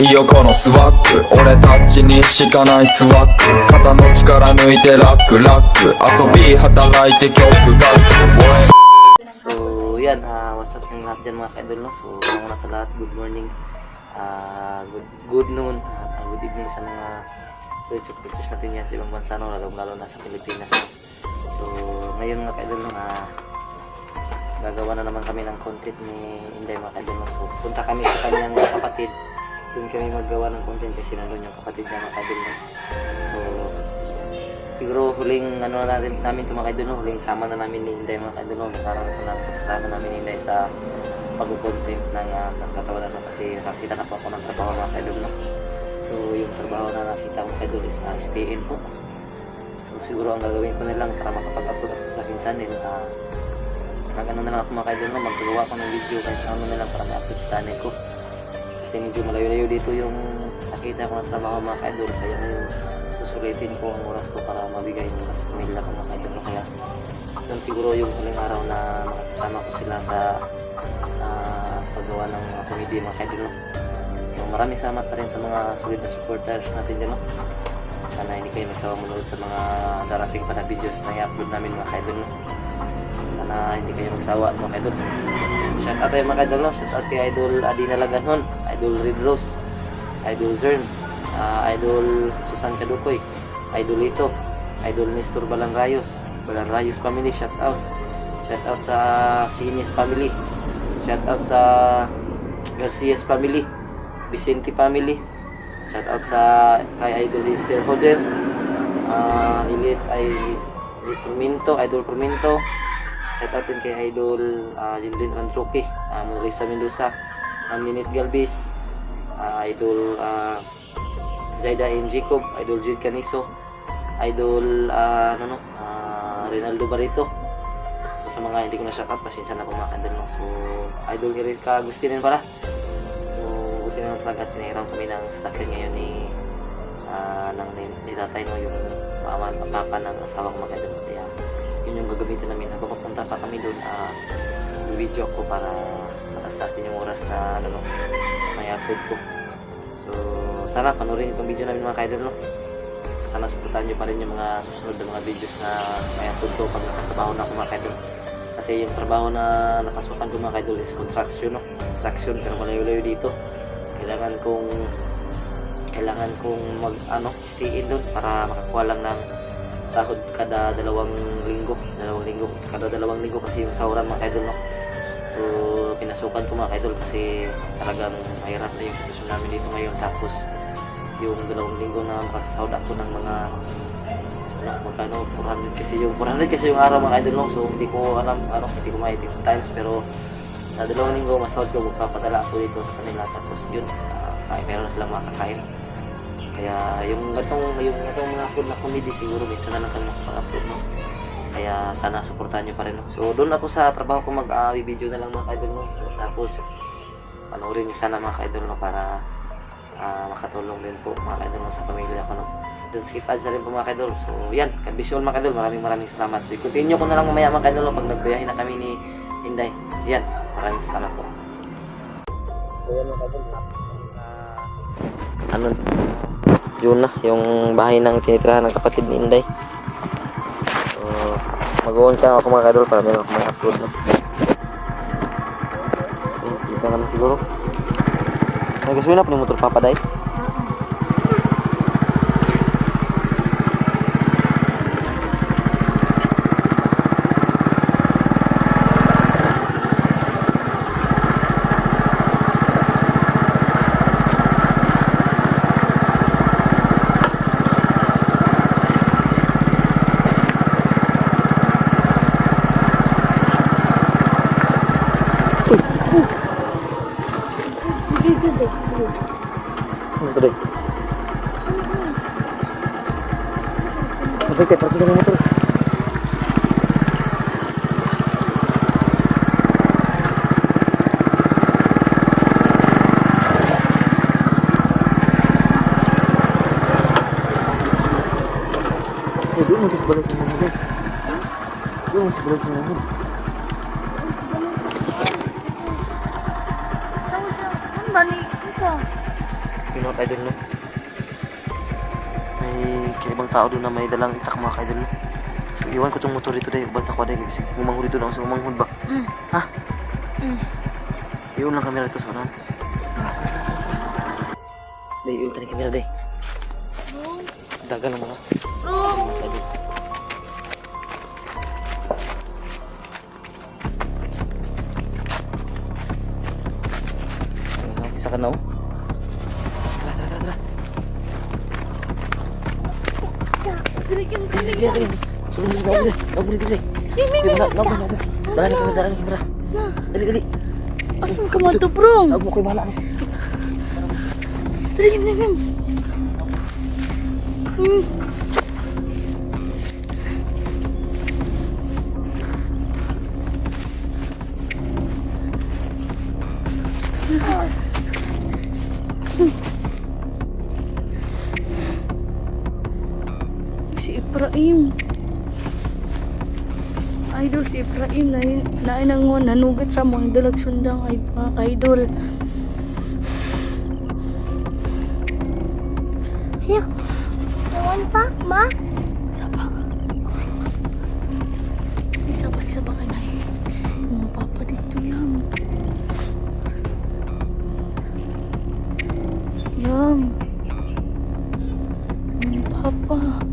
いよこのスワッグ俺たちにしかないスワッグ肩の力抜いてラックラック遊び働いて曲がSo yan, what's up sa inyo lahat dyan mga ka-idol, no? So una sa lahat, good morning, good noon, good evening sa mga solid supporters natin yan sa ibang bansa, no? Lalo na sa Pilipinas. So ngayon mga ka-idol, no, gagawa na naman kami ng content ni Inday mga ka-idol, no? So punta kami sa kanyang kapatid. Doon kami maggawa ng content kasi nandun yung kapatid niya mga ka-idol, no? So siguro huling namin ito mga ka-idol, no? Huling sama na namin ni Inday mga ka-idol, no? Parang ito lang pagsasama namin ni Inday sa pag-content ng katawanan, no? Kasi nakita na po ako ng trabaho mga ka-idol, no? So yung trabaho na nakita ko mga ka-idol is stay in po. So siguro ang gagawin ko na lang para makapag-upload ako sa aking channel, mag-ano na lang ako mga ka-idol, no? Magagawa ko ng video kahit ano na lang para ma-upload sa channel ko. Kasi medyo malayo-layo dito yung nakita ko ng trabaho mga ka-idol, kaya ngayon susulitin ko ang oras ko para mabigay yung oras sa pamilya ko mga ka-idol, no? Kaya yun siguro yung huling araw na makakasama ko sila sa paggawa ng comedy mga ka-idol, no? So maraming salamat pa rin sa mga solid na supporters natin dyan, no? Sana hindi kayo magsawa manood sa mga darating pa na videos na i-upload namin mga ka-idol, no? Sana hindi kayo magsawa mga ka-idol. Shout out tayo mga idol, no? Shout out kay Idol Adina Laganhon, Idol Red Rose, Idol Zerms, Idol Susan Kadukoy, Idol Lito, Idol Nestor Balanrayos family, shout out. Shout out sa Sinis family, shout out sa Garcias family, Vicente family, shout out sa kay Idol Esther Hoder, Idol Perminto, shout out din kay Idol Jindin Rantroque, Melissa Mendoza, Ninit Galvis, Idol Zaida M. Jacob, Idol Jid Caniso, Idol Rinaldo Barito. So sa mga hindi ko na shout out, pasensya na po mga ka-idol, no? So Idol Erika Agustinin pala. So buti na talaga tinahiram kami ng sasakyan ngayon ni tatay, no? Yung papa ng asawa ko mga ka-idol. Kaya yun yung gagamitin namin habang papunta pa kami doon. Video ko para matastas din yung oras na may upload ko. So sana panoorin itong video namin mga ka-idol, no? Sana supportahan nyo pa rin yung mga susunod na mga videos na may upload ko pag nakatrabaho na ako mga ka-idol. Kasi yung trabaho na nakasukan ko mga ka-idol is construction, no? Construction, pero malayo-layo dito. Kailangan kong stay in doon para makakuha lang ng sahod kada dalawang linggo kasi yung sahuran mga ka-idol, no? So pinasukan ko mga ka-idol kasi talagang mahirap na yung sitwasyon namin dito ngayon. Tapos yung 2 linggo na makakasahod ako ng mga magkano 400 kasi yung araw mga ka-idol, no? So hindi ko alam hindi ko ma-18 times, pero sa 2 linggo masahod ko, magpapadala ako dito sa kanila. Tapos yun, meron na silang makakain. Kaya yung gatong mga upload na comedy siguro minsan na lang kami makapag-upload, no? Kaya sana suportahan nyo pa rin, no? So doon ako sa trabaho ko mag-video na lang mga ka-idol, no? So tapos panoorin nyo sana mga ka-idol, no? Para makatulong din po mga ka-idol, no? Sa pamilya ko, no? Don't skip ads na rin po mga ka-idol. So yan, ka-visual mga ka-idol, maraming salamat. So i-continue ko na lang mamaya mga ka-idol, no? Pag nagbiyahe na kami ni Inday. So yan, maraming salamat po. So yan mga ka-idol, sa yun na, yung bahay ng tinitirahan ng kapatid ni Inday. So, mag-on siya ako mga ka-idol para meron ako may upload, no? Okay, kita naman siguro. Nagkasuwi na po yung motor papaday. Saan ito, Day? Mabay tayo, parang tingnan yung motor. Doon mo sa balay sa mga Day. Doon mo sa balay sa mga. Yung mga kaidol, no? May kaibang tao doon na may dalang itak, mga kaidol, no? So, iwan ko itong motor dito, Day. Bansa ko, Day. Kasi umanghod dito na ako sa umanghod ba? Ha? Iwan lang kamera dito sa unahan. Day, iwan ka ng kamera, Day. Dagal ang mga. Kaidol. Isa ka na, oh. Tara. Dali. Suruh mo dito. Huwag mo dito. Dala ni kamera. Dali. Asam ka man to, bro? Huwag mo kayo mahala. Dali. Si Ibrahim. Idol si Ibrahim na inangon nanugat sa mga dalag sundang ay mga idol. Ya, lawan pa, ma? Saba. Isa ba ka na eh. Yung papa dito yan. Yung papa.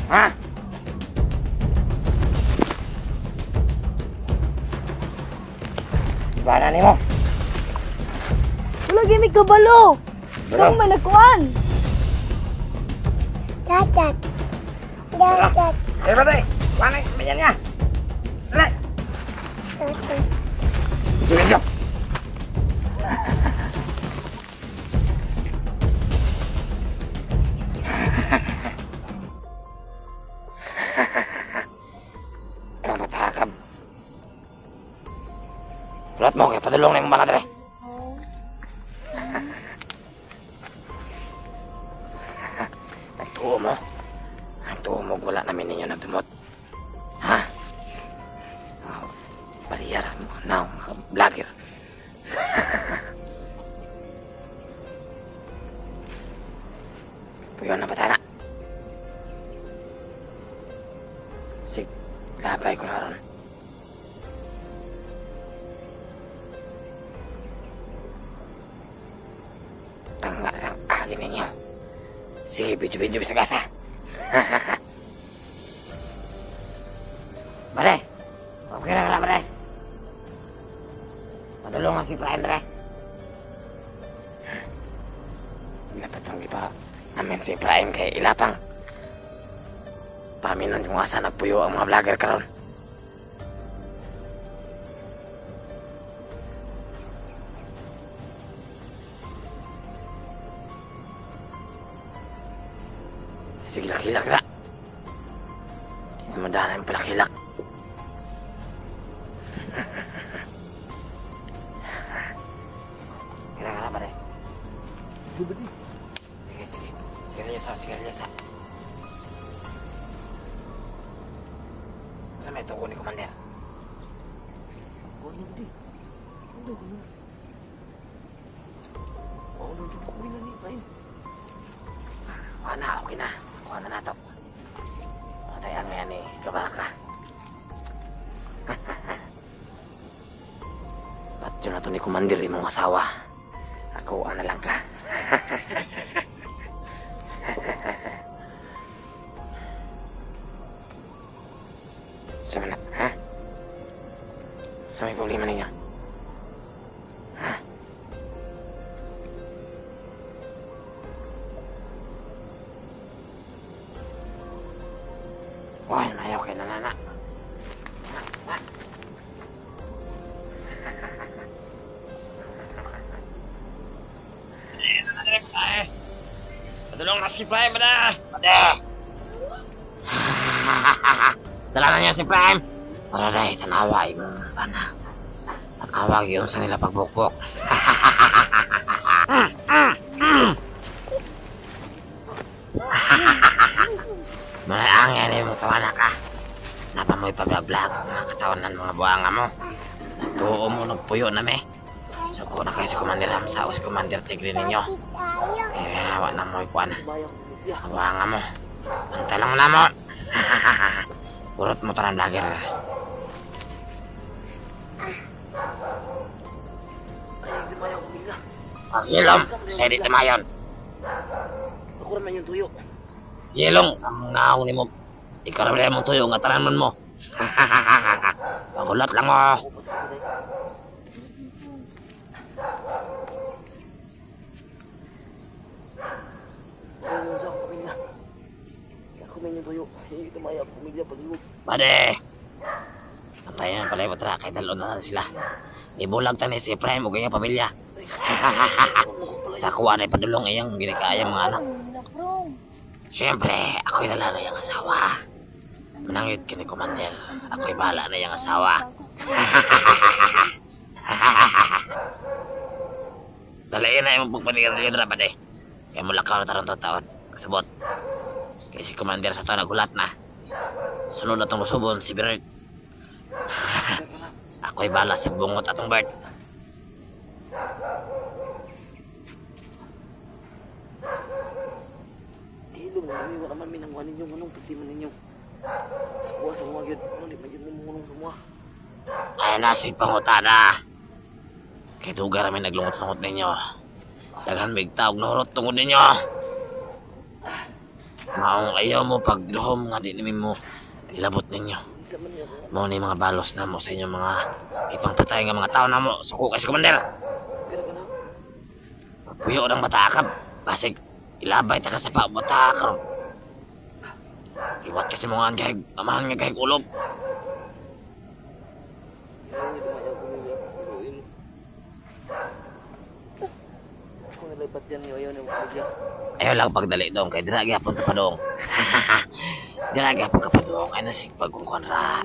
Ha? Bana ni mo. Wala gimik kabalo. Kang may nakuan. Dadat. Berapa? Mana menyanya? Dale. Jom. Kamu takam. Berat mo kaya padulong na yung mga dali. Nagtuo mo, wala namin ninyo nagdumot. Ha? Oh, bariyar mo na, vlogger. Puyon na batana. Sig, labay ko na ron. Tanggal ang agin ninyo. Sige, video-video bisa gasa. Bare, okay na nga, bare. Madulungan si Prime dre. Dapat ang iba namin si Prime kay ilapang. Paminan yung asa nagpuyo ang mga vlogger karon. Sige, hilak ra. Hindi mo daan yung palakilak. Kailangan na ba rin? Sige. Sigarilyosa. Sa may tungkol ni Commander. Okay na. Kuha na nato. Matayan mo yan eh. Kabaka. Ba't yun na to ni Commander imong asawa? Ako, ano lang ka. Sama na, ha? Sa may problema ninyo? Ha? Wah, mayaw kay nanana. Padulong na si Prime, bada! Dala na niya si Prime. Para dahil tanawa yung panang. Tanawa yun sa nila pagbukbok. Malayang yan yung tawanan ka. Napamoy pa vlog-vlog mga katawan ng mga buhanga mo. Nagtuo mo, nagpuyo na me. Suko na kayo si Commander Hamsa o si Commander Tigre ninyo. Hawa na mo ikuan. Ang buhanga mo. Antay lang na mo. Urot mo tanang vlogger. Hilom, saya di temayon. Ako naman yung tuyo. Yelong, ang naong ni mo. Ikaw naman mong tuyo, nga tanaman mo. Pagulat lang mo. Ayun sa akong pamilya. Ako naman yung tuyo. Hindi tumaya ang pamilya pag-iwag. Pade. Antayin pala yung patra, kay dalon na sila. Ibulag tani si Prime o kanya pamilya. Sa kuha na ipadulong iyang ginikaayang mga anak. Siyempre, ako'y nalala yung asawa. Manangit ka ni Commander. Ako'y bahala na yung asawa. Dalayan na yung pagpanigan nyo na pade. Kaya mula ka na tarong taon. Kasabot. Kaya si Commander sa taon nagulat na. Sunod na itong lusubon si Bert. Ako'y bahala si bungot atong Bert. Hilom na kami. Wala man minangwan ninyo. Anong pagtiman ninyo? Sa kuha sa mga yun. Ano di magyod mo munong semua. Ay nasig pangutada. Kaya duga namin naglungot-lungot ninyo. Daghan big tawag na hurot tungod ninyo. Maong ayaw mo pagduhom nga di namin mo ilabot ninyo. Isa man niya. Mo ni mga balos na mo sa inyong mga ipangpatay nga mga tao na mo. Suko kay si Commander. Kaya ka na. Puyo ng batakab. Basig ilabay ta ka sa batakab. Iwat kasi mga angkay, amahan nga kahig ulob. Hindi tumaya ang pamilya. Iluin. Ako nalipat yan niyo. Ayaw niyo pamilya. Ayaw lang pagdali dong, kay diragi hapon ka pa dong. Diragi hapon ka pa dong, ay nasig pagkungkon ra.